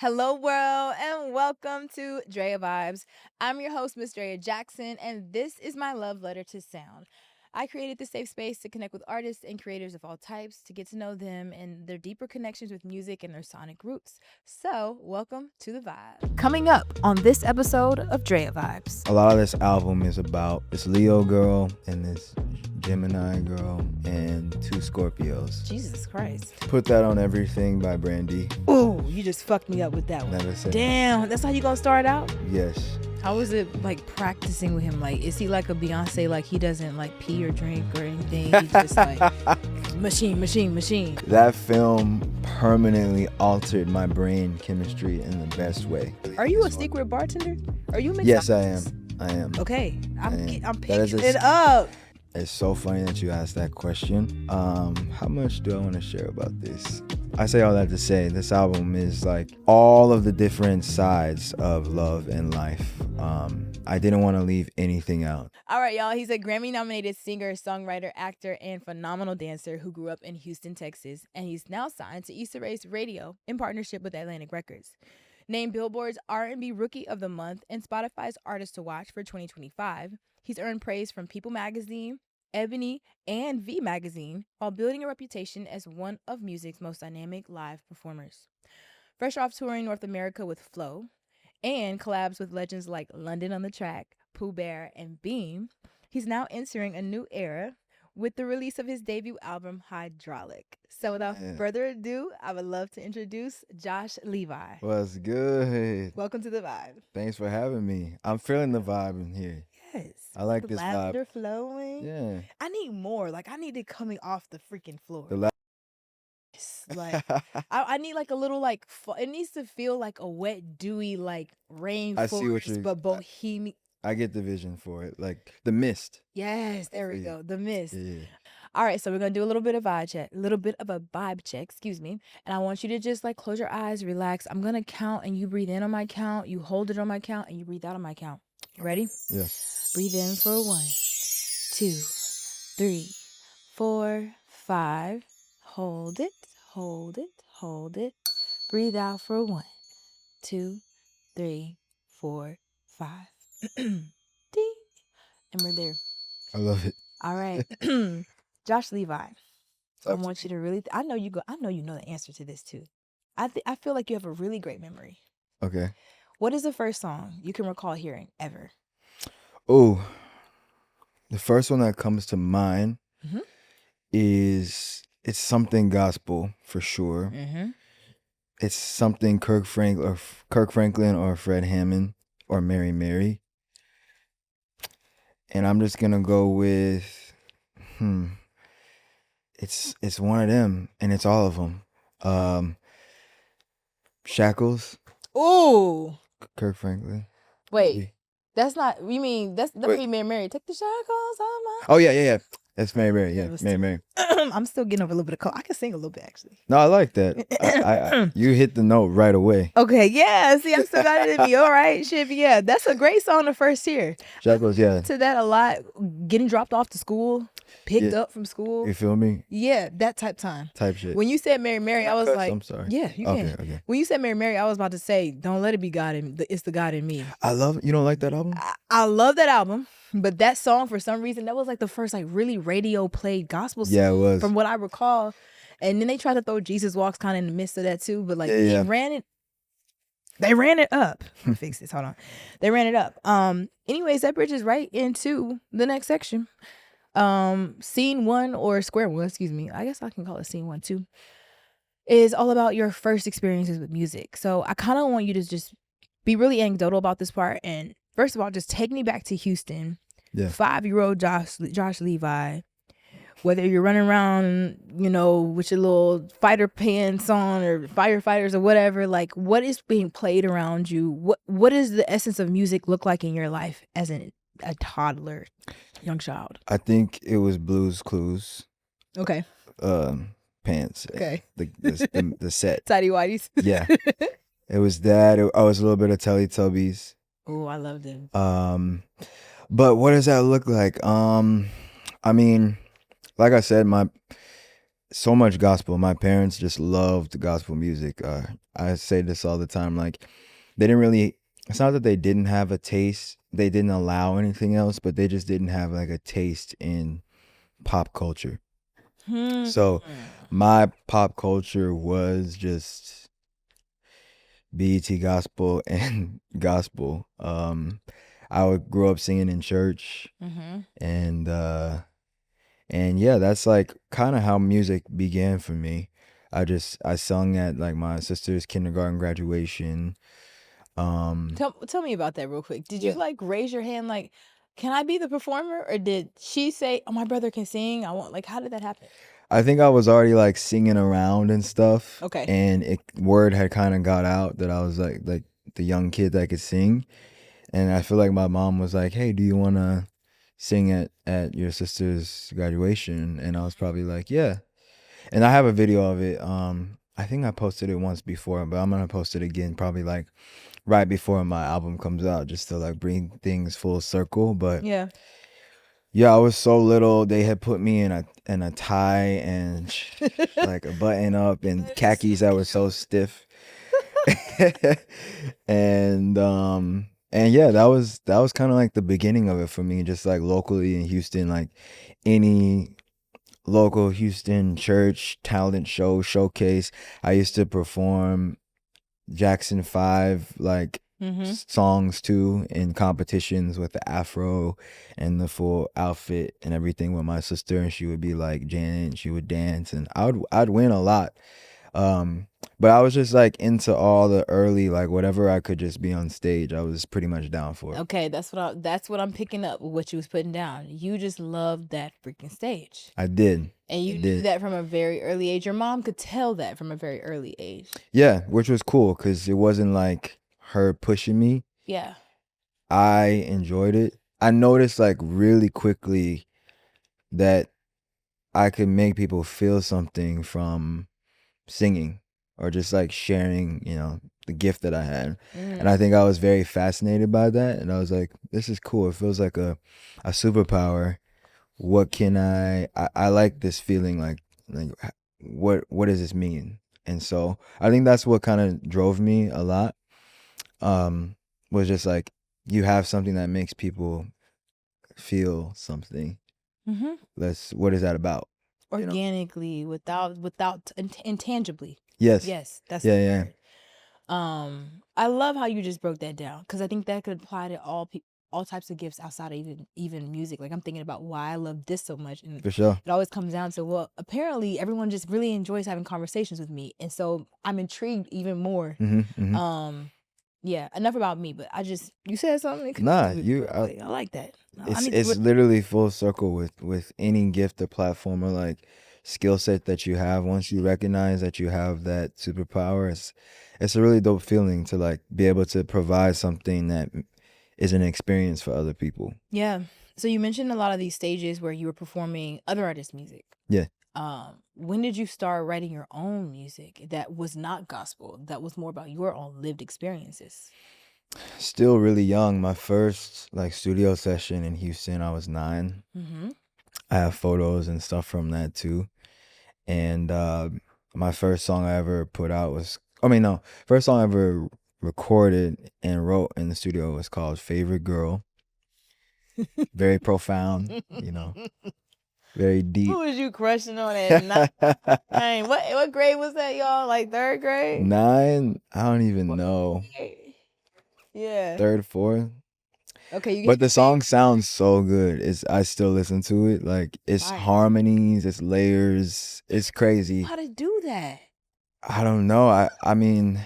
Hello, world, and welcome to Drea Vibes. I'm your host, Miss Drea Jackson, and this is my love letter to sound. I created this safe space to connect with artists and creators of all types, to get to know them and their deeper connections with music and their sonic roots. So, welcome to the vibe. Coming up on this episode of Drea Vibes. A lot of this album is about this Leo girl and this Gemini girl and two Scorpios. Jesus Christ. Put That on Everything by Brandy. Ooh, you just fucked me up with that one. Never said Damn, that's how you gonna start out? Yes. How is it like practicing with him? Like, is he like a Beyonce? Like, he doesn't like pee or drink or anything? He's just like machine. That film permanently altered my brain chemistry in the best way. Are you a secret bartender? Are you mixing? Yes, I am. Okay, I'm picking That is it up. It's so funny that you asked that question. How much do I want to share about this? I say all that to say this album is like all of the different sides of love and life. I didn't want to leave anything out. All right, y'all. He's a Grammy-nominated singer, songwriter, actor, and phenomenal dancer who grew up in Houston, Texas, and he's now signed to Issa Rae's Radio in partnership with Atlantic Records. Named Billboard's R&B Rookie of the Month and Spotify's Artist to Watch for 2025, he's earned praise from People Magazine, Ebony, and V Magazine, while building a reputation as one of music's most dynamic live performers. Fresh off touring North America with Flow, and collabs with legends like London on the Track, Pooh Bear, and Beam, he's now entering a new era with the release of his debut album, Hydraulic. So without further ado, I would love to introduce Josh Levi. What's good? Welcome to the vibe. Thanks for having me. I'm feeling the vibe in here. Yes. I like this lavender vibe. Flowing. Yeah. I need more. Like, I need it coming off the freaking floor. Like, I need like a little like it needs to feel like a wet, dewy, like rainforest, but bohemian. I get the vision for it, like the mist. Yes, there we go, the mist. Yeah. All right, so we're gonna do a little bit of vibe check, excuse me. And I want you to just like close your eyes, relax. I'm gonna count, and you breathe in on my count. You hold it on my count, and you breathe out on my count. Ready? Yes. Breathe in for 1, 2, 3, 4, 5. Hold it. Breathe out for 1, 2, 3, 4, 5. Ding. And we're there. I love it. All right. Josh Levi. I want you to really I know you know the answer to this too. I feel like you have a really great memory. Okay. What is the first song you can recall hearing ever? Oh, the first one that comes to mind is it's something gospel for sure. It's something Kirk Franklin or Fred Hammond or Mary Mary. And I'm just gonna go with it's one of them, and it's all of them. Shackles. Ooh. Kirk Franklin. Wait. That's not, you mean, that's Mary Mary. Take the shackles off my... Oh, yeah. That's Mary Mary. Yeah, Mary Mary. I'm still getting over a little bit of cold. I can sing a little bit, actually. No, I like that. I you hit the note right away. Okay, yeah. See, I still got it in me. All right, shit. Yeah, that's a great song to first hear. Shackles, yeah. To that a lot. Getting dropped off to school, picked up from school. You feel me? Yeah, that type shit. When you said Mary Mary, I was like, I'm sorry. Yeah, you can. Okay. When you said Mary Mary, I was about to say, don't let it be God in it's the God in me. I love it. You don't like that album? I love that album. But that song, for some reason, that was like the first like really radio played gospel song. Yeah, it was. From what I recall. And then they tried to throw Jesus Walks kind of in the midst of that too. But like they ran it up. Fix this. Hold on. They ran it up. Anyways, that bridges right into the next section. Scene 1 or square 1, excuse me. I guess I can call it scene 1 too. Is all about your first experiences with music. So I kind of want you to just be really anecdotal about this part. And first of all, just take me back to Houston. Yeah. 5-year-old Josh Levi, whether you're running around, with your little fighter pants on or firefighters or whatever, like what is being played around you? What does the essence of music look like in your life as a toddler, young child? I think it was Blue's Clues. Okay. Pants. Okay. The set. Tidy whities. Yeah. It was that. I was a little bit of Teletubbies. Oh, I loved them. But what does that look like? I mean, like I said, so much gospel. My parents just loved gospel music. I say this all the time. Like, they didn't really. It's not that they didn't have a taste. They didn't allow anything else, but they just didn't have like a taste in pop culture. So my pop culture was just BET gospel and gospel. I would grow up singing in church, and yeah, that's like kind of how music began for me. I sung at like my sister's kindergarten graduation. Tell me about that real quick. Did you like raise your hand like, can I be the performer, or did she say, "Oh, my brother can sing. I want"? Like, how did that happen? I think I was already like singing around and stuff. Okay. And word had kind of got out that I was like the young kid that could sing. And I feel like my mom was like, "Hey, do you want to sing at your sister's graduation?" And I was probably like, "Yeah." And I have a video of it. I think I posted it once before, but I'm gonna post it again probably like right before my album comes out, just to like bring things full circle. But Yeah. yeah, I was so little. They had put me in a tie and like a button up and khakis that were so stiff. and yeah, that was kind of like the beginning of it for me, just like locally in Houston, like any local Houston church talent show showcase. I used to perform Jackson 5 like songs too in competitions with the afro and the full outfit and everything with my sister, and she would be like Janet and she would dance, and I'd win a lot. But I was just like into all the early, like whatever I could just be on stage, I was pretty much down for. Okay, that's what I'm picking up with what you was putting down. You just loved that freaking stage. I did. And you knew that from a very early age. Your mom could tell that from a very early age. Yeah, which was cool because it wasn't like her pushing me. Yeah. I enjoyed it. I noticed like really quickly that I could make people feel something from singing or just like sharing, the gift that I had. And I think I was very fascinated by that. And I was like, this is cool. It feels like a superpower. What can I like this feeling like what does this mean? And so I think that's what kind of drove me a lot. Was just like, you have something that makes people feel something. What is that about? Organically, without intangibly. Yes. That's yeah. I love how you just broke that down, because I think that could apply to all types of gifts outside of even music. Like, I'm thinking about why I love this so much, and for sure it always comes down to, well, apparently everyone just really enjoys having conversations with me, and so I'm intrigued even more. Yeah, enough about me, but you said something. I like that. It's literally full circle with any gift or platform or like skill set that you have. Once you recognize that you have that superpower, it's a really dope feeling to like be able to provide something that is an experience for other people. Yeah. So you mentioned a lot of these stages where you were performing other artists' music. Yeah. When did you start writing your own music that was not gospel, that was more about your own lived experiences? Still really young. My first like studio session in Houston, I was 9. I have photos and stuff from that too. And my first song I ever put out first song I ever recorded and wrote in the studio was called Favorite Girl. Very profound, very deep. Who was you crushing on at 9? What grade was that, y'all? Like 3rd grade? 9? I don't even know. Yeah. 3rd, 4th. Okay, but the song sounds so good. I still listen to it. Like, it's harmonies, it's layers, it's crazy. How to do that? I don't know. I mean,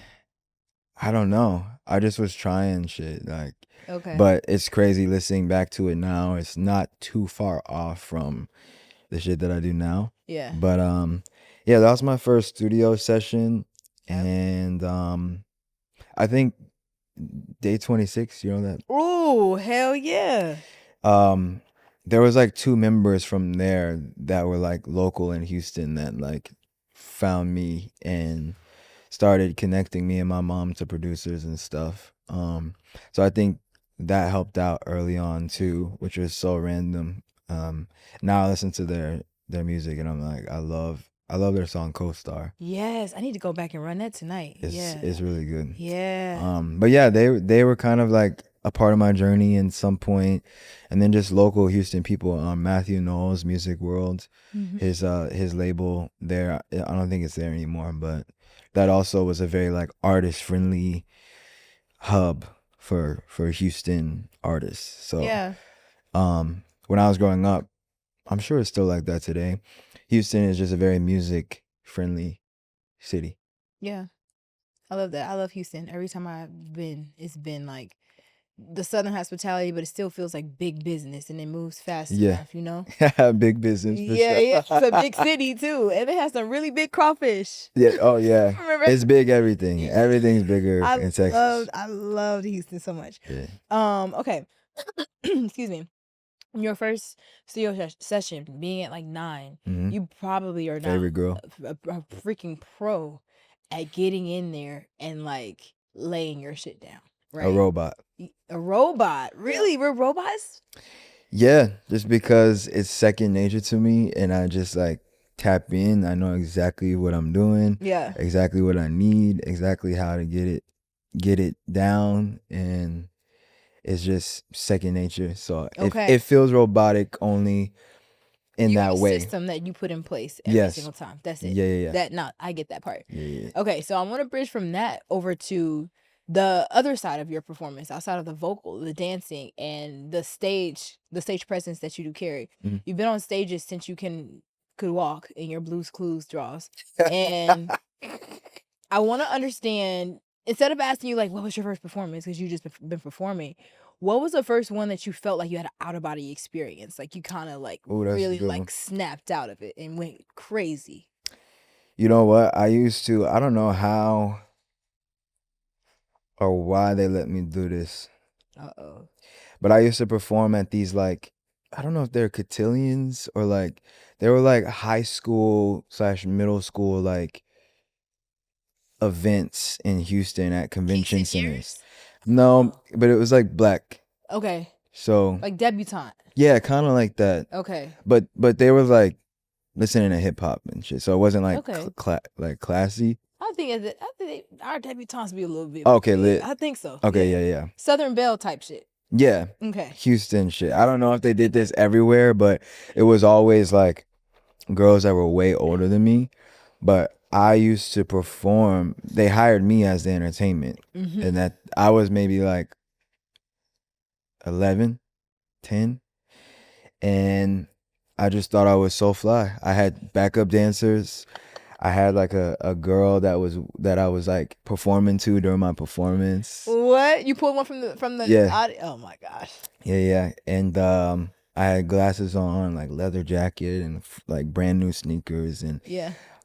I don't know. I just was trying shit. Like, okay. But it's crazy listening back to it now. It's not too far off from the shit that I do now. Yeah. But yeah, that was my first studio session. Yep. And I think Day 26, you know that? Oh, hell yeah. There was like 2 members from there that were like local in Houston that like found me and started connecting me and my mom to producers and stuff. So I think that helped out early on too, which was so random. Now I listen to their music and I'm like, I love I love their song Co-Star. Yes, I need to go back and run that tonight. It's really good. Yeah. But yeah, they were kind of like a part of my journey in some point, and then just local Houston people. Matthew Knowles, Music World, his label there. I don't think it's there anymore, but that also was a very like artist friendly hub for Houston artists. So Yeah. when I was growing up, I'm sure it's still like that today. Houston is just a very music friendly city. Yeah. I love that. I love Houston. Every time I've been, it's been like the Southern hospitality, but it still feels like big business and it moves fast enough, you know? Big business for Yeah, sure. yeah. It's a big city too. And it has some really big crawfish. Yeah. Oh yeah. Remember? It's big everything. Everything's bigger in Texas. I loved Houston so much. Yeah. Okay. Excuse me. Your first studio session, being at like 9, you probably are not Favorite girl. a freaking pro at getting in there and like laying your shit down, right? A robot. A robot? Really? We're robots? Yeah, just because it's second nature to me, and I just like tap in. I know exactly what I'm doing. Yeah. Exactly what I need. Exactly how to get it down, and it's just second nature. So it feels robotic only in that way. System that you put in place every single time. That's it. Yeah. I get that part. Yeah. Okay, so I want to bridge from that over to the other side of your performance, outside of the vocal, the dancing, and the stage presence that you do carry. You've been on stages since you could walk in your Blues Clues draws, and I want to understand. Instead of asking you like, what was your first performance, because you just been performing, what was the first one that you felt like you had an out of body experience, like you kind of like really like snapped out of it and went crazy? You know what? I don't know how or why they let me do this. But I used to perform at these like, I don't know if they're cotillions or like, they were like high school / middle school like events in Houston at convention centers. No, but it was like black. Okay. So like debutante. Yeah, kind of like that. Okay. But they were like listening to hip hop and shit, so it wasn't like like classy. I think our debutantes be a little bit lit. I think so. Okay, yeah. Southern Belle type shit. Yeah. Okay. Houston shit. I don't know if they did this everywhere, but it was always like girls that were way older than me. But I used to perform. They hired me as the entertainment, and that I was maybe like 11, 10, and I just thought I was so fly. I had backup dancers. I had like a girl that I was like performing to during my performance. What? You pulled one from the audio? Oh my gosh. Yeah. And I had glasses on, like leather jacket and like brand new sneakers, and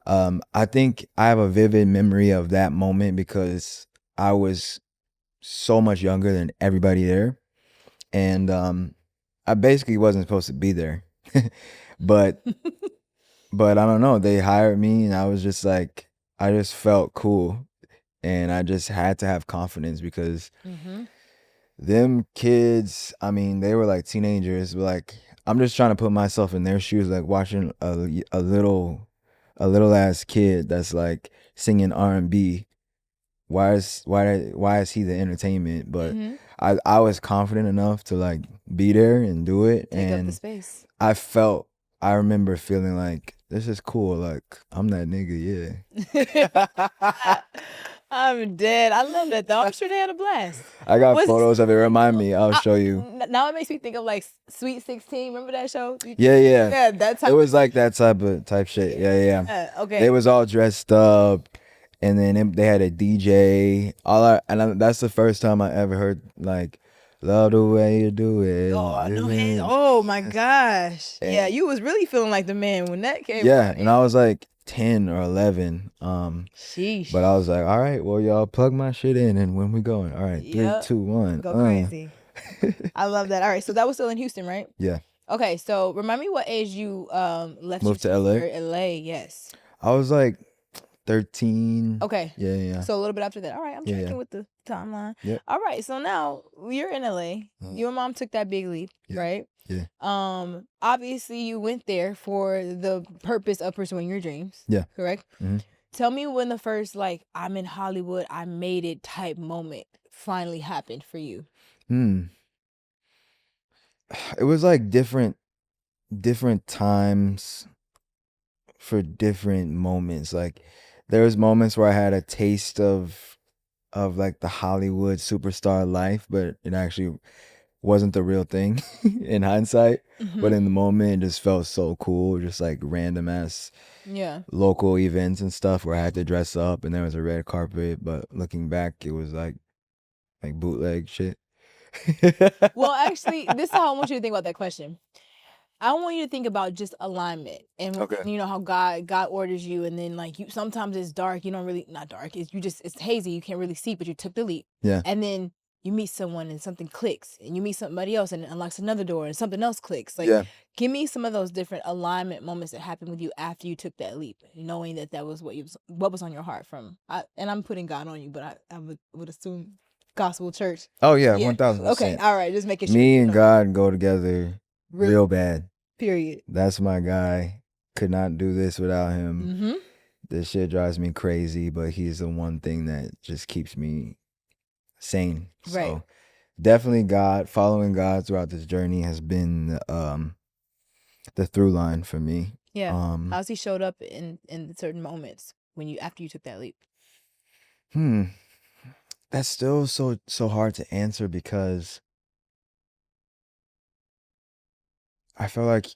I think I have a vivid memory of that moment because I was so much younger than everybody there, and I basically wasn't supposed to be there, but I don't know. They hired me, and I was just like, I just felt cool, and I just had to have confidence because them kids, I mean, they were like teenagers, but like I'm just trying to put myself in their shoes, like watching a little ass kid that's like singing R&B. Why is he the entertainment? But I was confident enough to like be there and do it. Take and up the space. I remember feeling like this is cool. Like I'm that nigga, yeah. I'm dead. I love that though. I'm sure they had a blast. I got photos of it. Remind me. I'll show you. Now it makes me think of like Sweet 16. Remember that show? Yeah. Yeah, that type. It was like that type shit. Yeah. Okay. They was all dressed up, and then they had a DJ. That's the first time I ever heard like "Love the Way You Do It." Oh my gosh. Yeah, you was really feeling like the man when that came. Yeah, and I was like 10 or 11. Sheesh. But I was like, all right, well, y'all plug my shit in, and when we going? All right, 3, 2, 1. Go crazy. I love that. All right, so that was still in Houston, right? Yeah. Okay, so remind me what age you left. Moved to LA. LA, yes. I was like 13. Okay. Yeah. So a little bit after that. All right, I'm checking with the timeline. Yep. All right, so now you're in LA. Your mom took that big leap, right? Yeah. Obviously you went there for the purpose of pursuing your dreams. Yeah. Correct? Mm-hmm. Tell me when the first I'm in Hollywood, I made it type moment finally happened for you. It was like different times for different moments. Like there was moments where I had a taste of like the Hollywood superstar life, but it actually wasn't the real thing in hindsight. But in the moment, it just felt so cool. Just like random ass local events and stuff where I had to dress up and there was a red carpet. But looking back, it was like bootleg shit. Well, actually, this is how I want you to think about that question. I want you to think about just alignment and you know how God orders you, and then you sometimes it's dark, you don't really not dark, it's hazy, you can't really see, but you took the leap. Yeah. And then you meet someone and something clicks, and you meet somebody else and it unlocks another door and something else clicks. Give me some of those different alignment moments that happened with you after you took that leap, knowing that was what was on your heart from. And I'm putting God on you, but I would assume gospel church. Oh yeah, 1,000%. Okay, all right, just making sure. Me and God go together real bad. Period. That's my guy. Could not do this without him. This shit drives me crazy, but he's the one thing that just keeps me sane. Right. So definitely God, following God throughout this journey has been the through line for me. Yeah. How's he showed up in certain moments after you took that leap? That's still so hard to answer because I feel like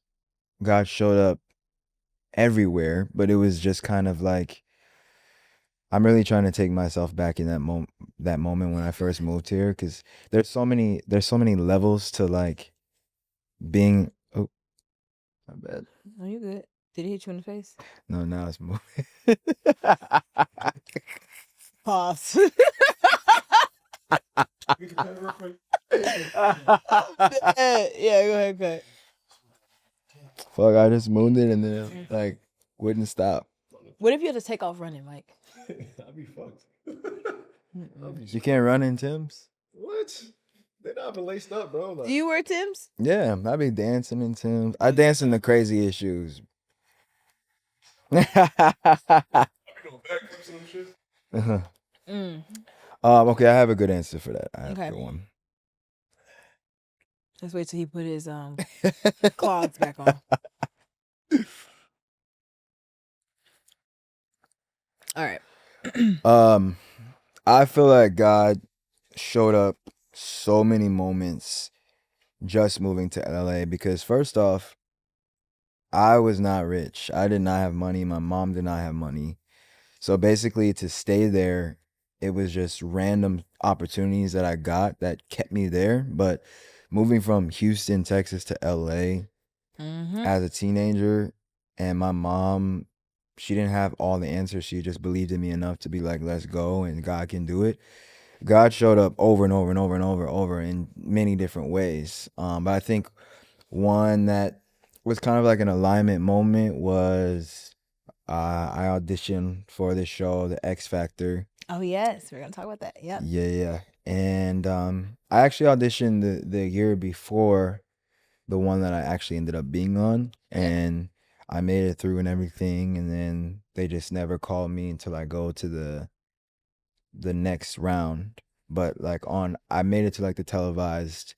God showed up everywhere, but it was just kind of like I'm really trying to take myself back in that moment when I first moved here, because there's so many levels to being. Oh, my bad. Oh, you good? Did he hit you in the face? No, now it's moving. Pause. Yeah, go ahead. Fuck, I just moved it and then it wouldn't stop. What if you had to take off running, Mike? I'd be fucked. You can't run in Tim's? What? They're not even laced up, bro. Do you wear Tim's? Yeah, I be dancing in Tim's. I dance in the craziest shoes. I be doing backflips and shit. Okay, I have a good answer for that. I have a good one. Let's wait till he put his clogs back on. All right. I feel like God showed up so many moments just moving to LA, because first off, I was not rich. I did not have money. My mom did not have money. So basically to stay there, it was just random opportunities that I got that kept me there. But moving from Houston, Texas to LA as a teenager, and my mom, she didn't have all the answers. She just believed in me enough to be like, let's go and God can do it. God showed up over and over and over and over in many different ways. But I think one that was kind of like an alignment moment was I auditioned for this show, The X Factor. Oh yes, we're gonna talk about that. Yep. Yeah. And I actually auditioned the year before the one that I actually ended up being on, and I made it through and everything, and then they just never called me until I go to the next round. But I made it to the televised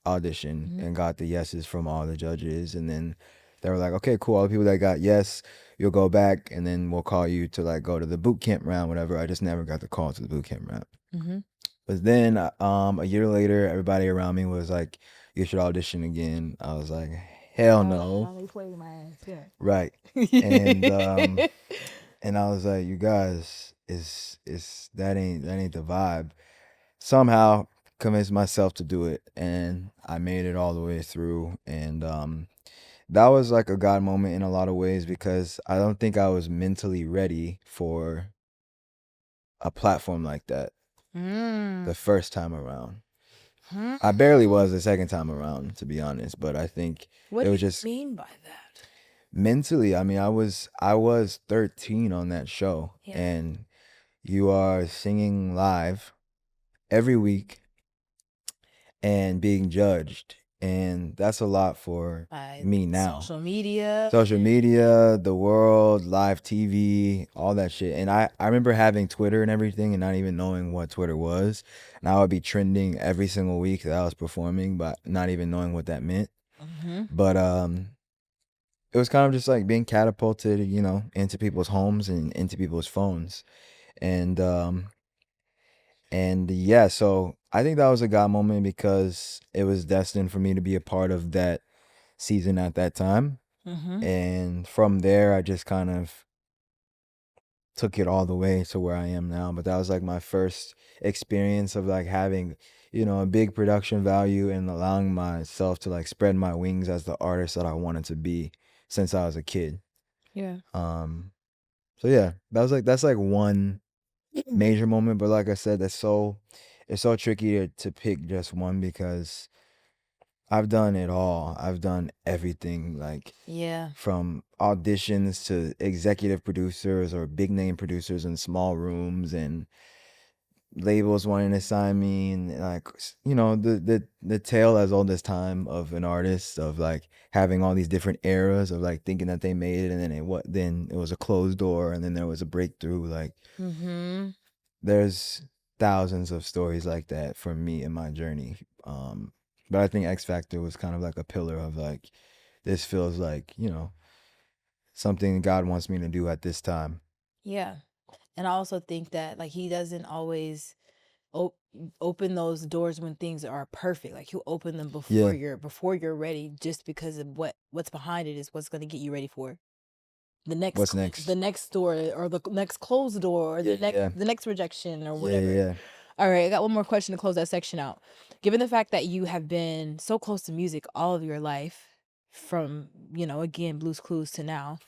audition and got the yeses from all the judges, and then they were like, okay, cool, all the people that got yes, you'll go back and then we'll call you to go to the boot camp round, whatever. I just never got the call to the boot camp round. But then a year later, everybody around me was like, you should audition again. I was like, hell no. They played my ass. Yeah. Right. And and I was like, you guys, is that ain't the vibe. Somehow convinced myself to do it, and I made it all the way through. And that was like a God moment in a lot of ways, because I don't think I was mentally ready for a platform like that the first time around. I barely was the second time around, to be honest, but I think what it was do you just mean by that? Mentally, I mean, I was 13 on that show, Yeah. and you are singing live every week and being judged, and that's a lot for By me now. social media. Social media, the world, live TV, all that shit. And I remember having Twitter and everything and not even knowing what Twitter was. And I would be trending every single week that I was performing, but not even knowing what that meant. Mm-hmm. But it was kind of just like being catapulted, into people's homes and into people's phones. And yeah, so I think that was a God moment because it was destined for me to be a part of that season at that time. Mm-hmm. And from there, I just kind of took it all the way to where I am now. But that was like my first experience of like having, a big production value and allowing myself to like spread my wings as the artist that I wanted to be since I was a kid. Yeah. So yeah, that's like one major moment. But like I said, it's so tricky to pick just one because I've done it all. I've done everything, like Yeah. from auditions to executive producers or big name producers in small rooms and labels wanting to sign me and like the tale as old as time of an artist of like having all these different eras of like thinking that they made it and then it was a closed door and then there was a breakthrough. Like Mm-hmm. there's thousands of stories like that for me in my journey. But I think X Factor was kind of like a pillar of like, this feels like, something God wants me to do at this time. Yeah. And I also think that like he doesn't always open those doors when things are perfect. Like he'll open them before you're ready, just because of what's behind it is what's going to get you ready for What's next? the next door or the next closed door or the next rejection or whatever. Yeah. All right, I got one more question to close that section out. Given the fact that you have been so close to music all of your life, from again Blue's Clues to now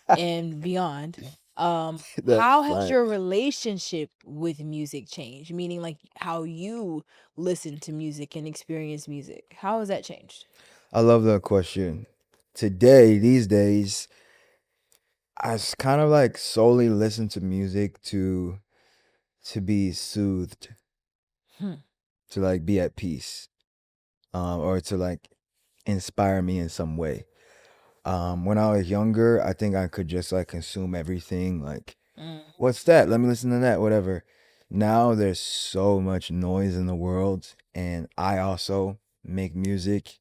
and beyond, how has your relationship with music changed? Meaning, like how you listen to music and experience music. How has that changed? I love that question. These days, I kind of like solely listen to music to be soothed, Hmm. to like be at peace, or to like inspire me in some way. When I was younger, I think I could just like consume everything. Like, what's that? Let me listen to that, whatever. Now there's so much noise in the world, and I also make music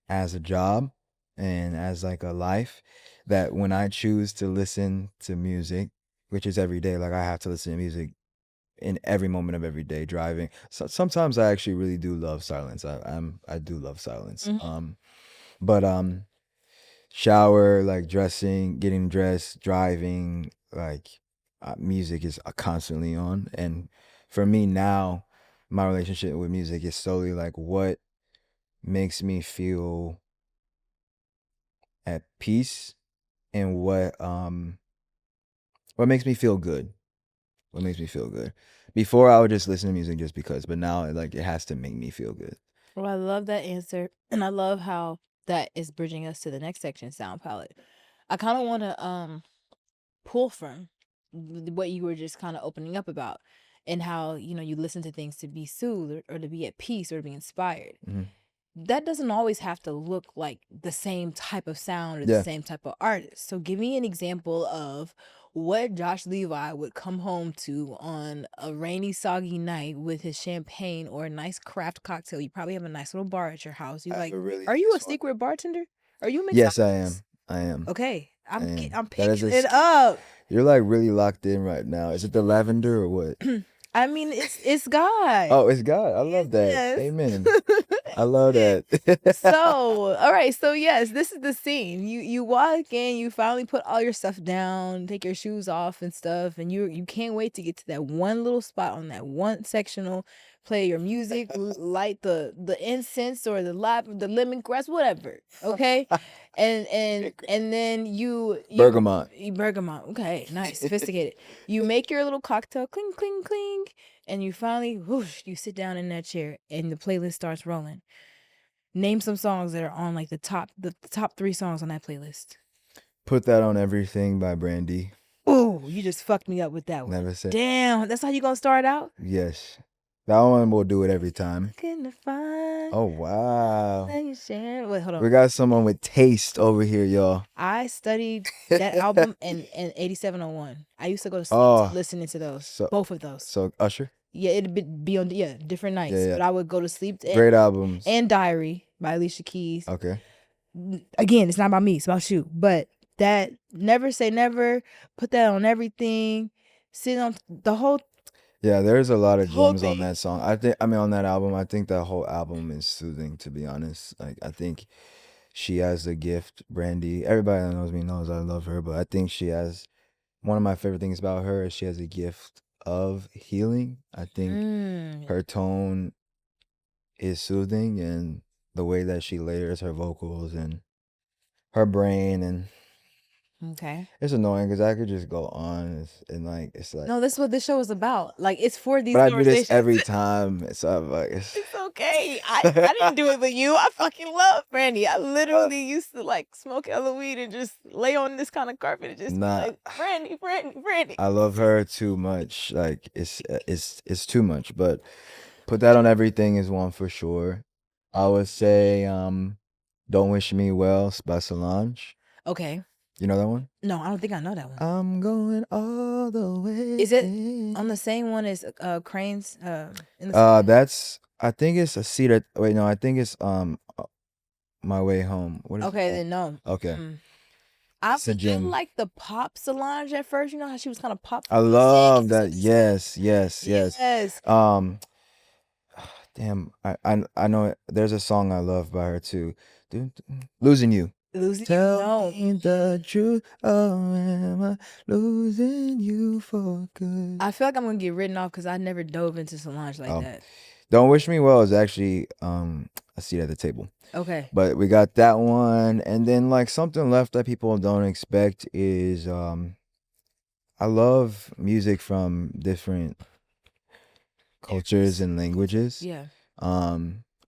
as a job and as like a life, that when I choose to listen to music, which is every day, like I have to listen to music in every moment of every day driving. So sometimes I actually really do love silence. I do love silence. But shower, like dressing, getting dressed, driving, like music is constantly on. And for me now, my relationship with music is solely like what makes me feel at peace and what makes me feel good. What makes me feel good. Before I would just listen to music just because, but now like it has to make me feel good. Well, I love that answer, and I love how that is bridging us to the next section, sound palette. I kind of want to pull from what you were just kind of opening up about, and how you listen to things to be soothed or to be at peace or to be inspired. Mm-hmm. That doesn't always have to look like the same type of sound or the Yeah. same type of artist. So give me an example of what Josh Levi would come home to on a rainy, soggy night with his champagne or a nice craft cocktail. You probably have a nice little bar at your house. You I have like, a really are you a nice one. secret bartender? Are you mixologist? Yes, I am. I am. Okay, I I'm am. picking it up. You're like really locked in right now. Is it the lavender or what? I mean, it's God. Oh, it's God. I love that. Yes. Amen. I love that. So, all right. So, yes, this is the scene. You walk in, you finally put all your stuff down, take your shoes off and stuff, and you can't wait to get to that one little spot on that one sectional, play your music, light the incense or the lemongrass, whatever. Okay? And then you Bergamot. Bergamot. Okay, nice, sophisticated. You make your little cocktail, cling, cling, cling, and you finally, whoosh, you sit down in that chair, and the playlist starts rolling. Name some songs that are on like the top 3 songs on that playlist. Put That on Everything by Brandy. Ooh, you just fucked me up with that one. Never said. Damn, that's how you gonna start out? Yes. That one will do it every time. Couldn't find. Oh, wow. Wait, hold on. We got someone with taste over here, y'all. I studied that album in 8701. I used to go to sleep listening to those. Both of those. So Usher? Yeah, it'd be on different nights. Yeah. But I would go to sleep. Great albums. And Diary by Alicia Keys. Okay. Again, it's not about me, it's about you. But that Never Say Never, Put That on Everything, sit on the whole. Yeah, there's a lot of gems on that song. On that album, I think that whole album is soothing, to be honest. Like, I think she has a gift, Brandy. Everybody that knows me knows I love her, but I think she has, one of my favorite things about her is she has a gift of healing. I think her tone is soothing, and the way that she layers her vocals and her brain, and it's annoying because I could just go on it's like no, that's what this show is about. Like, it's for these. But I do this every time. It's okay. I didn't do it with you. I fucking love Brandy. I literally used to like smoke hella weed and just lay on this kind of carpet and just be like, Brandy. I love her too much. Like, it's too much. But Put That on Everything is one for sure. I would say Don't Wish Me Well by Solange. Okay. You know that one? No, I don't think I know that one. I'm going all the way. Is it on the same one as Crane's? That's, I think it's a Cedar. Wait, no, I think it's My Way Home. What is okay, it? then no. Okay. I like the pop Solange at first. You know how she was kind of pop. I love that. Yes. Damn, I know there's a song I love by her too. Losing You. Tell me the truth, oh, am I losing you for good? I feel like I'm gonna get written off because I never dove into Solange like that. Don't Wish Me Well is actually a seat at the table. Okay. But we got that one, and then like something left that people don't expect is I love music from different cultures and languages. Yeah.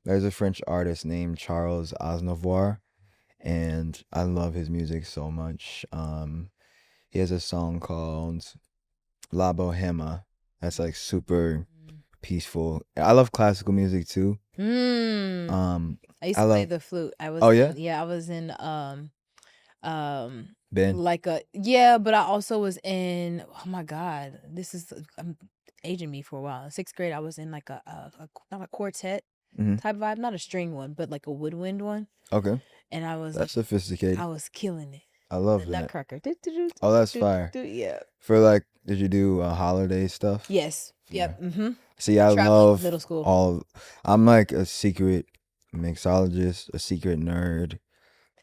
There's a French artist named Charles Aznavour, and I love his music so much. He has a song called La Bohème that's like super peaceful. I love classical music too. I used to play the flute. I was I was in Ben. But I also was in, oh my God, this is I'm aging me for a while. In 6th grade I was in like a not a quartet type vibe, not a string one, but like a woodwind one. Okay. And I was that's sophisticated. I was killing it. I love the that. Nutcracker. Oh, that's fire. Yeah. For like, did you do holiday stuff? Yes. Yep. Yeah. See, I love middle school. I'm like a secret mixologist, a secret nerd.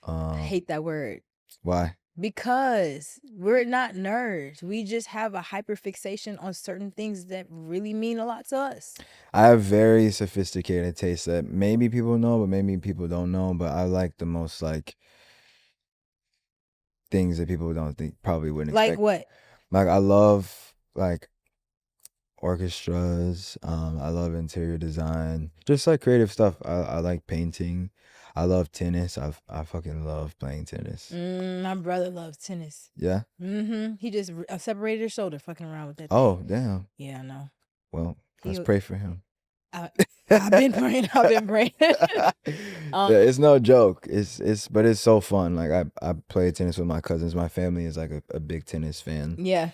I hate that word. Why? Because we're not nerds. We just have a hyperfixation on certain things that really mean a lot to us. I have very sophisticated taste that maybe people know, but maybe people don't know. But I like the most like things that people don't think probably wouldn't expect. Like what? Like I love like orchestras. I love interior design. Just like creative stuff. I like painting. I love tennis. I fucking love playing tennis. My brother loves tennis. Yeah? He just separated his shoulder fucking around with that thing. Oh, damn. Yeah, I know. Well, let's pray for him. I've been praying. Yeah, it's no joke. But it's so fun. Like I play tennis with my cousins. My family is like a big tennis fan. Yeah.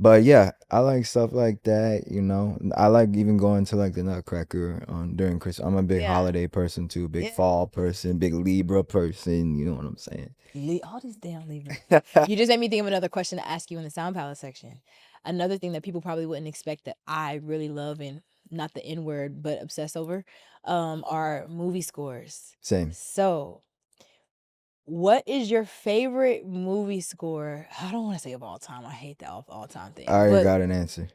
But yeah, I like stuff like that, you know. I like even going to like the Nutcracker during Christmas. I'm a big holiday person too, big fall person, big Libra person. You know what I'm saying? All these damn Libra. You just made me think of another question to ask you in the Sound Palette section. Another thing that people probably wouldn't expect that I really love, and not the N word, but obsess over, are movie scores. Same. So, what is your favorite movie score? I don't want to say of all time. I hate that all time thing. I already got an answer.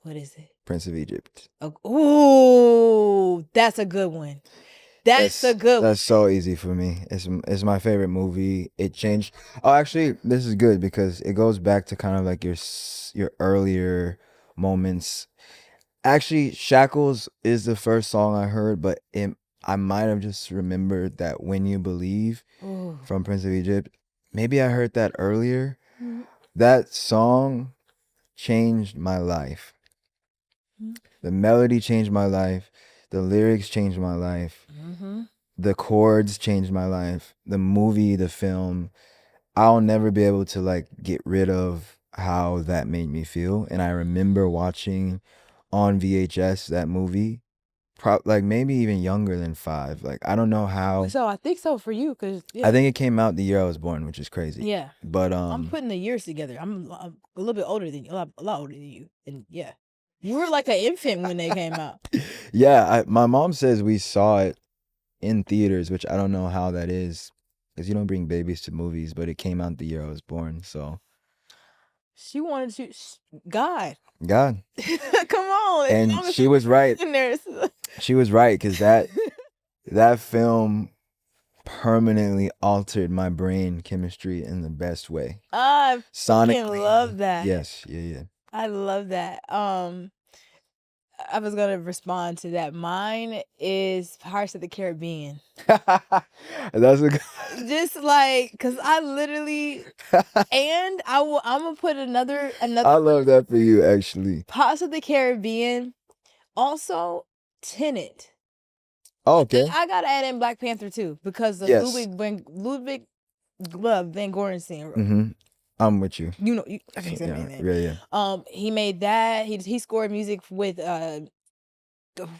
What is it? Prince of Egypt. Ooh, that's a good one. That's a good one. That's so easy for me. It's my favorite movie. It changed. Oh, actually, this is good because it goes back to kind of like your earlier moments. Actually, Shackles is the first song I heard, but I might have just remembered that When You Believe Ooh. from Prince of Egypt. Maybe I heard that earlier. Mhm. That song changed my life. Mhm. The melody changed my life. The lyrics changed my life. Mm-hmm. The chords changed my life. The movie, the film. I'll never be able to like get rid of how that made me feel. And I remember watching on VHS that movie, like maybe even younger than 5. Like I don't know how. So I think so for you, because I think it came out the year I was born, which is crazy. yeah. But I'm putting the years together. I'm a little bit older than you, a lot older than you, and yeah, you were like an infant when they came out. yeah, my mom says we saw it in theaters, which I don't know how that is, because you don't bring babies to movies. But it came out the year I was born, so She wanted to, God, God. come on, And she was right. in there. She was right, because that film permanently altered my brain chemistry in the best way. I Sonically. love that. Yes, yeah. I love that. I was gonna respond to that. Mine is Pirates of the Caribbean. That's a good. Just like, cause I literally, and I'm gonna put another I love that for you, actually. Pirates of the Caribbean. Also, Tenet. Oh, okay. I gotta add in Black Panther too, because of Yes. Ludwig Van Gorenstein. Mm-hmm. I'm with you. You know, I can't say Yeah, anything. yeah. He made that. He scored music with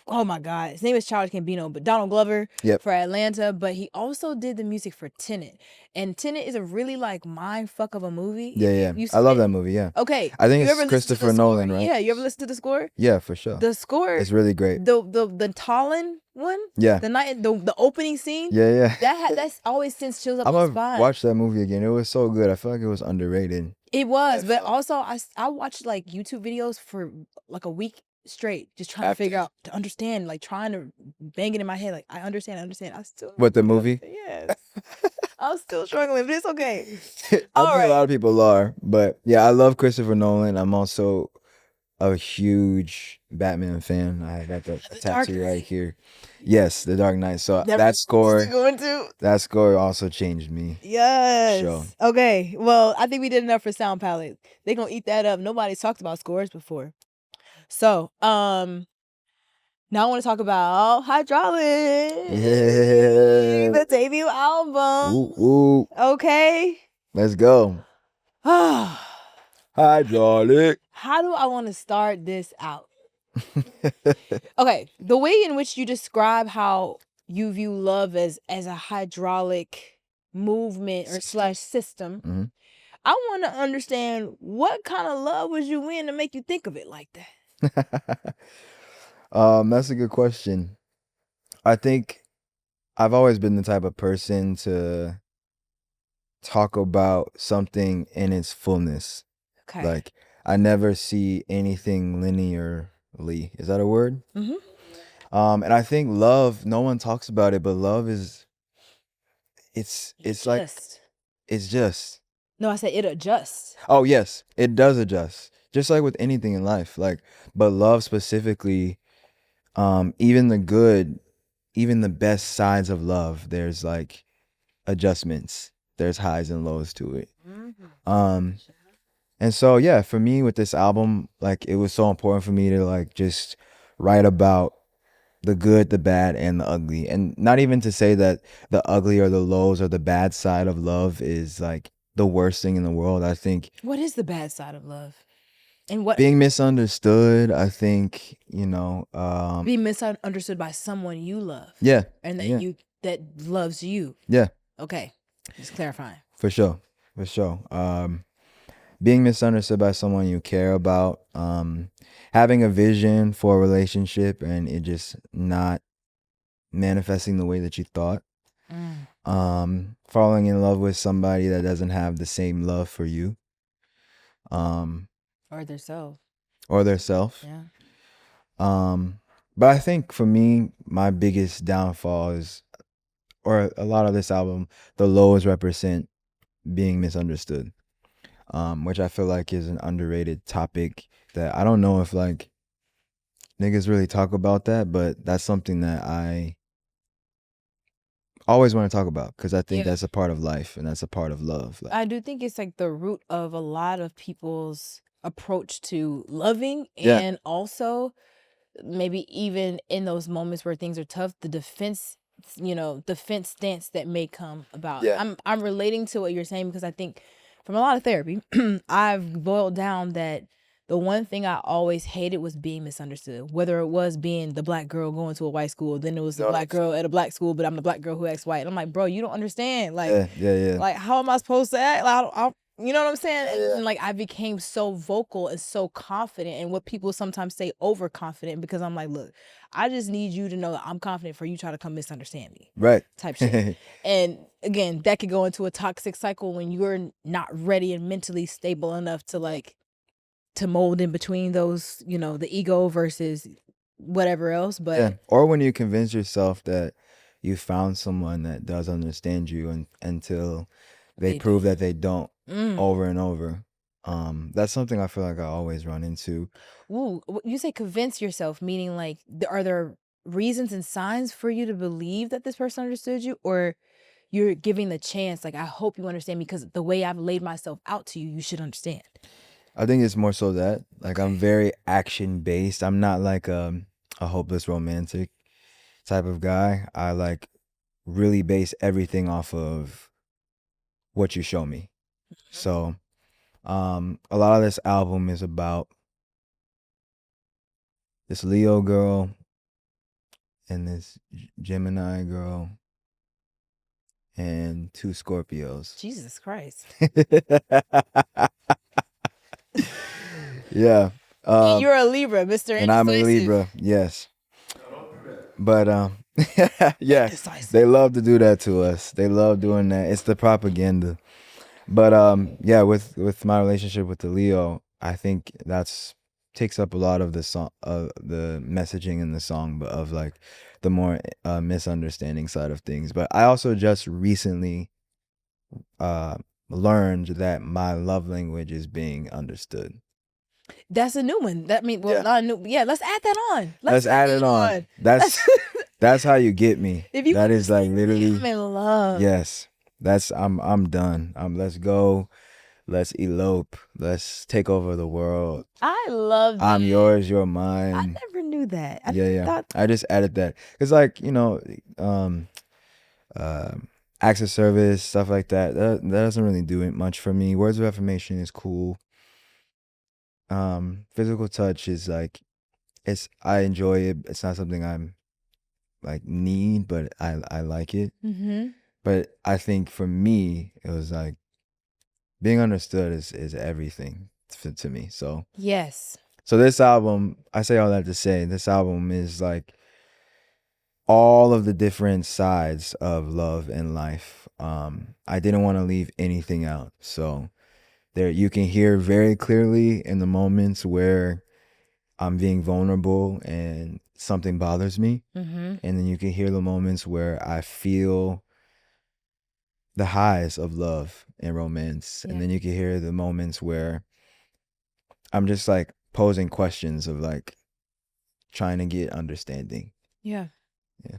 oh my God, his name is Childish Gambino, but Donald Glover for Atlanta. But he also did the music for Tenet, and Tenet is a really like mind fuck of a movie. Yeah. I love that movie. Yeah. Okay. I think it's Christopher Nolan, right? Yeah. You ever listen to the score? Yeah, for sure. The score. It's really great. The Tallinn one. Yeah. The opening scene. Yeah. That's always since chills up I'm my gonna spine. watch that movie again. It was so good. I feel like it was underrated. It was, but also I watched like YouTube videos for like a week straight, just trying to figure out, to understand, like trying to bang it in my head, like I understand. I still What, the movie? Yes. I'm still struggling, but it's okay. I think a lot of people are, but yeah, I love Christopher Nolan. I'm also a huge Batman fan. I got the tattoo right here. Yes, The Dark Knight. So that score also changed me. Yes. Sure. Okay. Well, I think we did enough for sound palette. They're gonna eat that up. Nobody's talked about scores before. So, now I want to talk about Hydraulic. Yeah. The debut album. Ooh. Okay. Let's go. Hydraulic. How do I want to start this out? Okay. The way in which you describe how you view love as a hydraulic movement or / system, Mm-hmm. I want to understand what kind of love was you in to make you think of it like that? That's a good question. I think I've always been the type of person to talk about something in its fullness. Okay. Like I never see anything linearly. Is that a word? Mm-hmm. And I think love, no one talks about it, but love is it's like it's just. No, I said it adjusts. Oh yes, it does adjust. Just like with anything in life. Like, but love specifically, even the good, even the best sides of love, there's like adjustments. There's highs and lows to it. Mm-hmm. And so yeah, for me with this album, like it was so important for me to like just write about the good, the bad, and the ugly. And not even to say that the ugly or the lows or the bad side of love is like the worst thing in the world. I think. What is the bad side of love? And what being misunderstood, I think, being misunderstood by someone you love. Yeah. And that that loves you. Yeah. Okay. Just clarifying. For sure. Being misunderstood by someone you care about, having a vision for a relationship and it just not manifesting the way that you thought. Falling in love with somebody that doesn't have the same love for you. Or their self. Yeah. But I think for me, my biggest downfall is, or a lot of this album, the lows represent being misunderstood. Which I feel like is an underrated topic that I don't know if like niggas really talk about that, but that's something that I always want to talk about, because I think Yeah. that's a part of life and that's a part of love. Like, I do think it's like the root of a lot of people's approach to loving, Yeah. and also maybe even in those moments where things are tough, the defense stance that may come about. Yeah. I'm relating to what you're saying because I think from a lot of therapy, I've boiled down that the one thing I always hated was being misunderstood. Whether it was being the black girl going to a white school, then it was the black girl at a black school, but I'm the black girl who acts white. And I'm like, bro, you don't understand. Like, yeah. like, how am I supposed to act? Like, you know what I'm saying? Yeah. And like, I became so vocal and so confident, and what people sometimes say overconfident, because I'm like, look, I just need you to know that I'm confident for you try to come misunderstand me. Right. Type shit. And again, that could go into a toxic cycle when you're not ready and mentally stable enough to like to mold in between those, the ego versus whatever else. But Yeah. Or when you convince yourself that you found someone that does understand you until they prove that they don't over and over. That's something I feel like I always run into. Ooh, you say convince yourself, meaning like, are there reasons and signs for you to believe that this person understood you, or you're giving the chance, like, I hope you understand me because the way I've laid myself out to you, you should understand? I think it's more so that, like, I'm very action based. I'm not like a hopeless romantic type of guy. I like really base everything off of what you show me. So, a lot of this album is about this Leo girl and this Gemini girl and 2 Scorpios. Jesus Christ. Yeah. And you're a Libra, Mr. And I'm a Indecisive. Libra, yes. But yeah, they love to do that to us. They love doing that. It's the propaganda. But yeah, with my relationship with the Leo, I think that's takes up a lot of the song, the messaging in the song, but of like the more misunderstanding side of things. But I also just recently learned that my love language is being understood. That's a new one. That mean, well, Yeah. not a new. Yeah, let's add that on. Let's add it on. That's how you get me. If you that is like literally. I'm in love. Yes, I'm done. Let's go. Let's elope. Let's take over the world. I love that. I'm yours, you're mine. I never knew that. Yeah. I just added that because, like, acts of service, stuff like that. That doesn't really do it much for me. Words of affirmation is cool. Physical touch is like, I enjoy it. It's not something I'm like need, but I like it. Mm-hmm. But I think for me, it was like being understood is everything to me. So yes. So this album, I say all that to say, this album is like all of the different sides of love and life. I didn't want to leave anything out. So there, you can hear very clearly in the moments where I'm being vulnerable and something bothers me. Mm-hmm. And then you can hear the moments where I feel the highs of love and romance. Yeah. And then you can hear the moments where I'm just like posing questions of like trying to get understanding. Yeah. Yeah.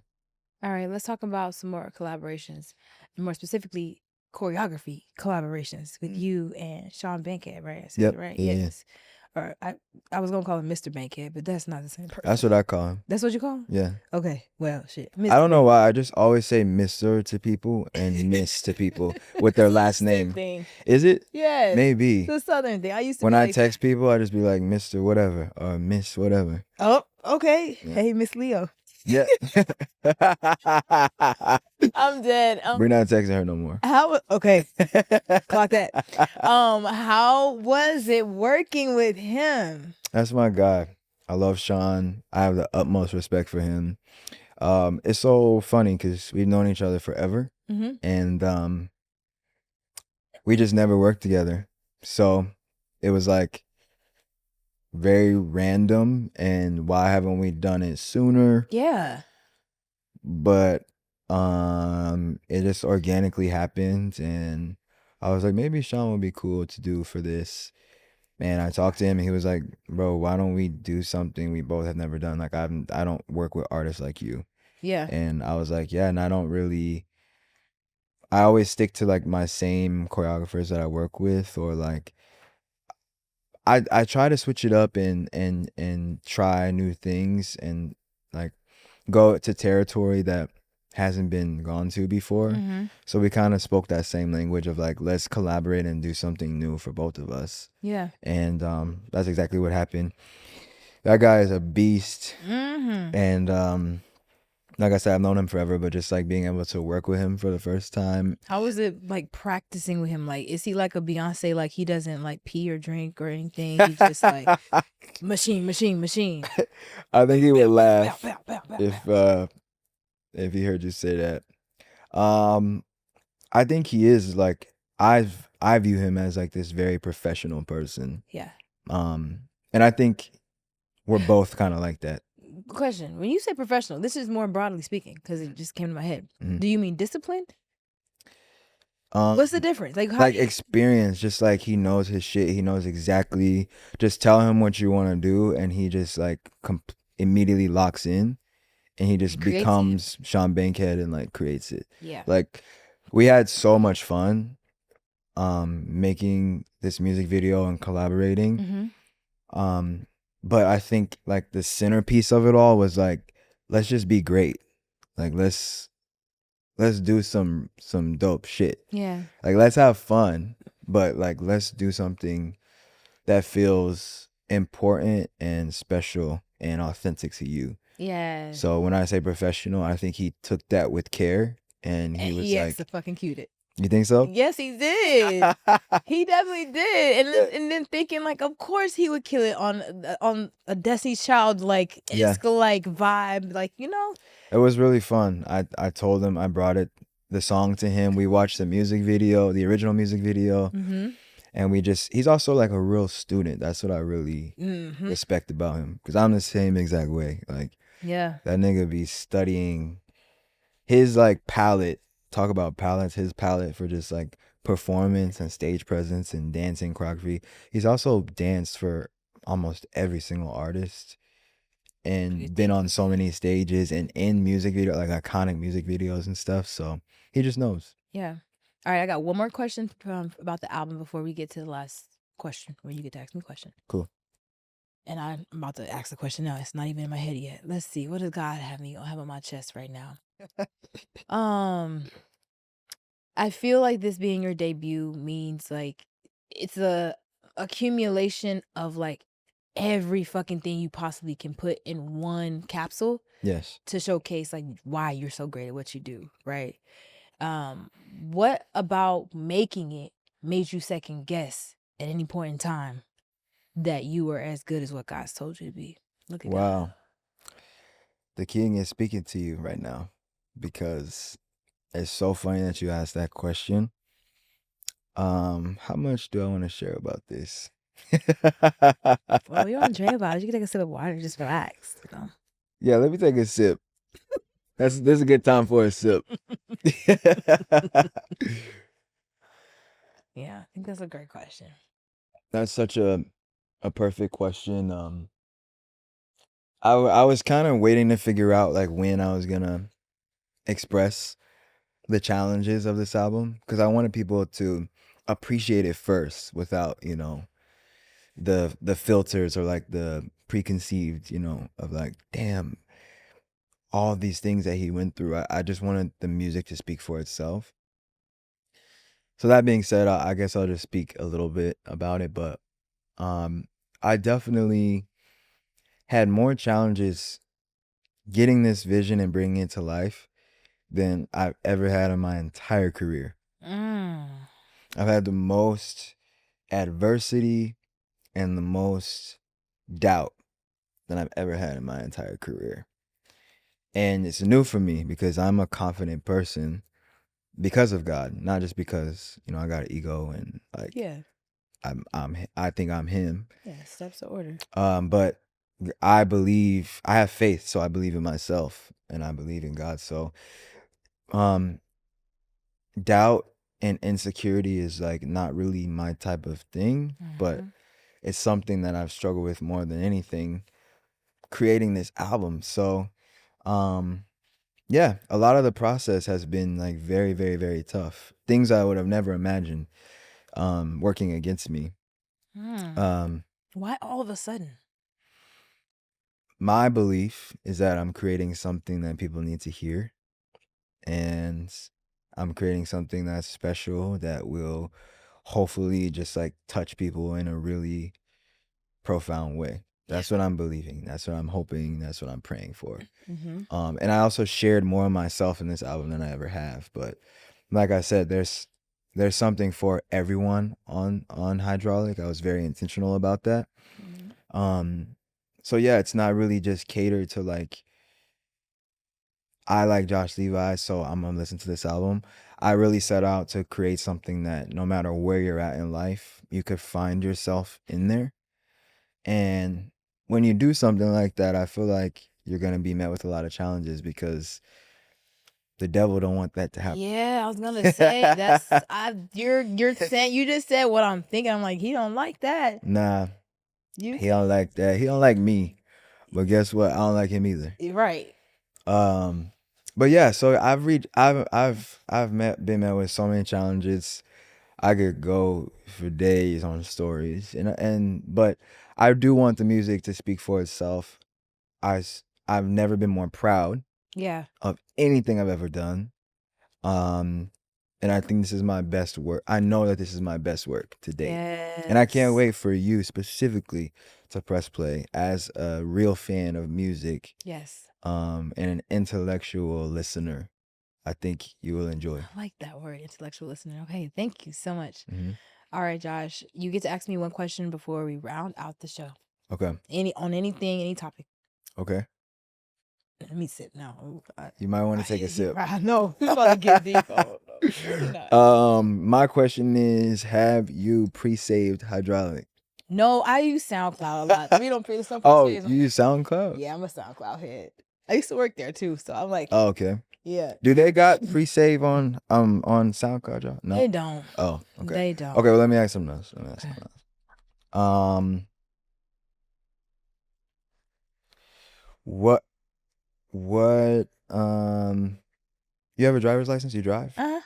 All right, let's talk about some more collaborations, more specifically choreography collaborations with you and Sean Bankhead, right? I said Yep. it right? Yeah. Yes. Or I was gonna call him Mr. Bankhead, but that's not the same person. That's what I call him. That's what you call him? Yeah. Okay. Well, shit. I don't know why. I just always say Mr. to people and Miss to people with their last name. Thing. Is it? Yes. Maybe. It's a Southern thing. I used to when be I like text people, I just be like Mr. whatever or Miss whatever. Oh, okay. Yeah. Hey, Miss Leo. Yeah. I'm dead. We're not texting her no more. Okay. Clock that. How was it working with him? That's my guy. I love Sean. I have the utmost respect for him. It's so funny because we've known each other forever, Mm-hmm. and we just never worked together. So it was like very random, and why haven't we done it sooner? Yeah. But it just organically happened, and I was like, maybe Sean would be cool to do for this. And I talked to him, and he was like, bro, why don't we do something we both have never done? Like, I don't work with artists like you. Yeah. And I was like, yeah, and I don't really I always stick to like my same choreographers that I work with, or like I try to switch it up and try new things and like go to territory that hasn't been gone to before. So we kind of spoke that same language of like, let's collaborate and do something new for both of us. Yeah. And that's exactly what happened. That guy is a beast. And like I said, I've known him forever, but just like being able to work with him for the first time. How was it like practicing with him? Like, is he like a Beyonce? Like he doesn't like pee or drink or anything. He just like machine. I think he would laugh Bow, bow, bow, bow. if he heard you say that. I think he is like I view him as like this very professional person. Yeah. And I think we're both kind of like that. Question: when you say professional, this is more broadly speaking because it just came to my head. Mhm. Do you mean disciplined? What's the difference? Like, how experience, just like he knows his shit. He knows exactly. Just tell him what you want to do, and he just like immediately locks in, and he just Creates it. becomes Sean Bankhead and like creates it. Yeah. Like we had so much fun, making this music video and collaborating. But I think like the centerpiece of it all was like, let's just be great. Like let's do some dope shit. Yeah. Like let's have fun, but like let's do something that feels important and special and authentic to you. Yeah. So when I say professional, I think he took that with care, and he was like, fucking cute it. You think so? Yes, he did. He definitely did. And then thinking like, of course he would kill it on a Destiny's Child like like vibe, like, you know. It was really fun. I told him, I brought the song to him. We watched the music video, the original music video, and he's also like a real student. That's what I really respect about him, because I'm the same exact way. Like, yeah, that nigga be studying his like palette. Talk about palettes, his palette for just like performance and stage presence and dancing choreography. He's also danced for almost every single artist and been on so many stages and in music video, like iconic music videos and stuff. So he just knows. Yeah. All right, I got one more question about the album before we get to the last question, where you get to ask me a question. Cool. And I'm about to ask the question now. It's not even in my head yet. Let's see. What does God have on my chest right now? I feel like this being your debut means like it's a accumulation of like every fucking thing you possibly can put in one capsule. Yes. To showcase like why you're so great at what you do, right? What about making it made you second guess at any point in time that you were as good as what God's told you to be? Look at wow. God. The king is speaking to you right now, because it's so funny that you asked that question. How much do I want to share about this? Well, you're on Drea Vibes. You can take a sip of water and just relax. You know? Yeah, let me take a sip. This is a good time for a sip. Yeah, I think that's a great question. That's such a perfect question. I was kind of waiting to figure out like when I was gonna express the challenges of this album, because I wanted people to appreciate it first without, the filters or like the preconceived, of like, damn, all these things that he went through. I just wanted the music to speak for itself. So that being said, I guess I'll just speak a little bit about it, but I definitely had more challenges getting this vision and bringing it to life than I've ever had in my entire career. I've had the most adversity and the most doubt than I've ever had in my entire career. And it's new for me because I'm a confident person because of God, not just because, I got an ego and like, I think I'm him. Yeah, steps of order. But I have faith, so I believe in myself and I believe in God. So, doubt and insecurity is like not really my type of thing, but it's something that I've struggled with more than anything creating this album. So, yeah, a lot of the process has been like very, very, very tough. Things I would have never imagined working against me. Um, Why all of a sudden? my belief is that I'm creating something that people need to hear, and I'm creating something that's special that will hopefully just like touch people in a really profound way. That's what I'm believing. That's what I'm hoping. That's what I'm praying for. And I also shared more of myself in this album than I ever have. But like I said, there's something for everyone on Hydraulic. I was very intentional about that. So yeah, it's not really just catered to like, I like Josh Levi, so I'm gonna listen to this album. I really set out to create something that no matter where you're at in life, you could find yourself in there. And when you do something like that, I feel like you're gonna be met with a lot of challenges because the devil don't want that to happen. Yeah, I was gonna say you're saying, you just said what I'm thinking. I'm like, he don't like that. Nah, You he don't like that. He don't like me. But guess what? I don't like him either. right. But yeah, so been met with so many challenges. I could go for days on stories, but I do want the music to speak for itself. I've never been more proud Yeah. of anything I've ever done. And I think this is my best work. I know that this is my best work to date. Yes. And I can't wait for you specifically to press play as a real fan of music. Yes. And an intellectual listener. I think you will enjoy. I like that word, intellectual listener. Okay, thank you so much. Mm-hmm. All right, Josh, you get to ask me one question before we round out the show. Okay. On anything, any topic. Okay. Let me sip now. Ooh, You might want to take a sip. I know. It's about to get deep. My question is, have you pre-saved Hydraulic? No, I use SoundCloud a lot. We don't pre-save. Oh, you use SoundCloud? Yeah, I'm a SoundCloud head. I used to work there too, so I'm like, oh, okay. Yeah. Do they got pre-save on SoundCloud, y'all? No. They don't. Oh, okay. They don't. Okay, well let me ask something else. What you have a driver's license? You drive? I'm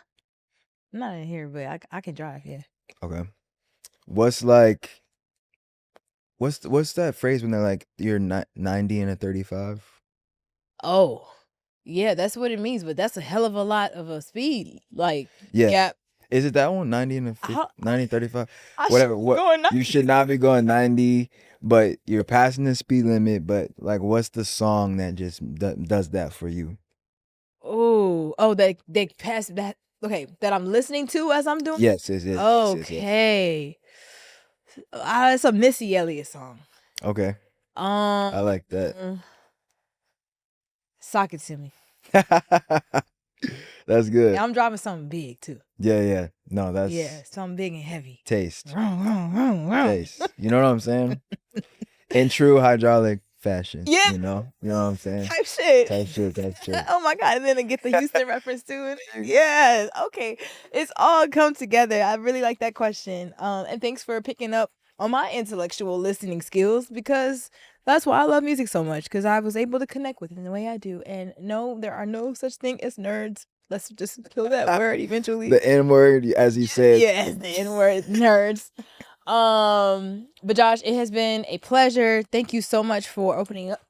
not in here, but I can drive, yeah. Okay. What's that phrase when they're like, you're 90 and a 35? Oh, yeah, that's what it means, but that's a hell of a lot of a speed. Like, yeah. Is it that one? 90 and a 50, 90, 35? Whatever. You should not be going 90, but you're passing the speed limit. But like, what's the song that just does that for you? Oh, they pass that. Okay, that I'm listening to as I'm doing. Yes. Okay. It's a Missy Elliott song. Okay. I like that. Sock It To Me. That's good. Yeah, I'm driving something big too. Yeah. No, that's something big and heavy. Taste. Taste. You know what I'm saying? In true Hydraulic fashion. Yeah. You know what I'm saying? Type shit. Oh my God. And then I get the Houston reference to it. Yes. Okay. It's all come together. I really like that question. And thanks for picking up on my intellectual listening skills, because that's why I love music so much, because I was able to connect with it in the way I do. And no, there are no such thing as nerds. Let's just kill that word eventually. The N-word, as you said. Yes, the N-word, nerds. But Josh, it has been a pleasure. Thank you so much for opening up.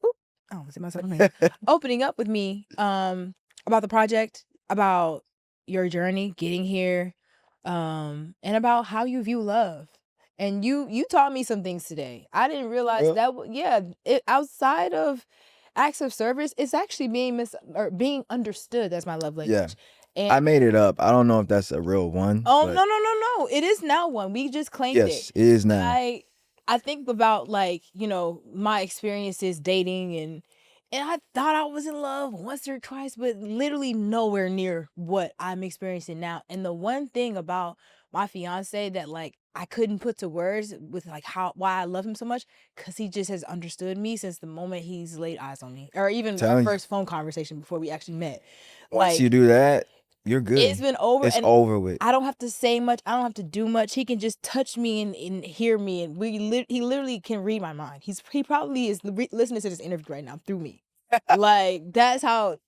Opening up with me about the project, about your journey getting here, and about how you view love. And you taught me some things today. I didn't realize that. Outside of acts of service, it's actually being understood as my love language. Yeah. And I made it up. I don't know if that's a real one. Oh, no. It is now one. We just claimed it. Yes, it is now. I think about my experiences dating, and I thought I was in love once or twice, but literally nowhere near what I'm experiencing now. And the one thing about my fiance that I couldn't put to words with why I love him so much, because he just has understood me since the moment he's laid eyes on me, or even our first phone conversation before we actually met. Once you do that, you're good. It's been over. It's over with. I don't have to say much. I don't have to do much. He can just touch me and hear me, and he literally can read my mind. He probably is listening to this interview right now through me. Like that's how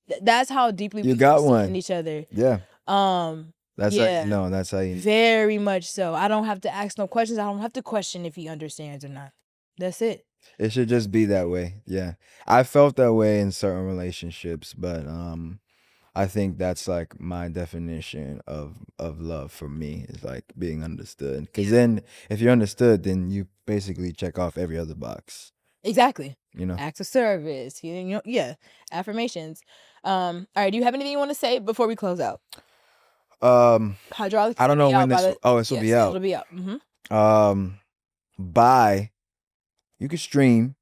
deeply You we got understand one. each other. Yeah. That's how Yeah. you know. That's how you. Very much so. I don't have to ask no questions. I don't have to question if he understands or not. That's it. It should just be that way. Yeah. I felt that way in certain relationships, but I think that's like my definition of love for me is like being understood. Because then if you're understood, then you basically check off every other box. Exactly. You know. Acts of service. You know, yeah. Affirmations. All right. Do you have anything you want to say before we close out? Hydraulics. I don't know when this. This will Yes, be out. it'll be out. Buy. You can stream.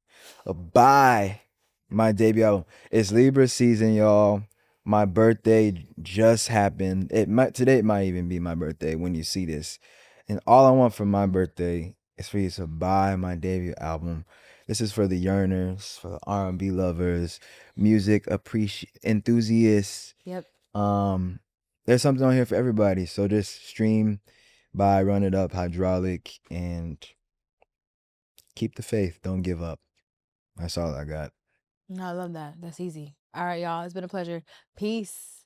Buy my debut album. It's Libra season, y'all. My birthday just happened. Today it might even be my birthday when you see this. And all I want for my birthday is for you to buy my debut album. This is for the yearners, for the R&B lovers, music enthusiasts. Yep. There's something on here for everybody. So just stream, buy, run it up, hydraulic, and keep the faith. Don't give up. That's all I got. No, I love that. That's easy. All right, y'all. It's been a pleasure. Peace.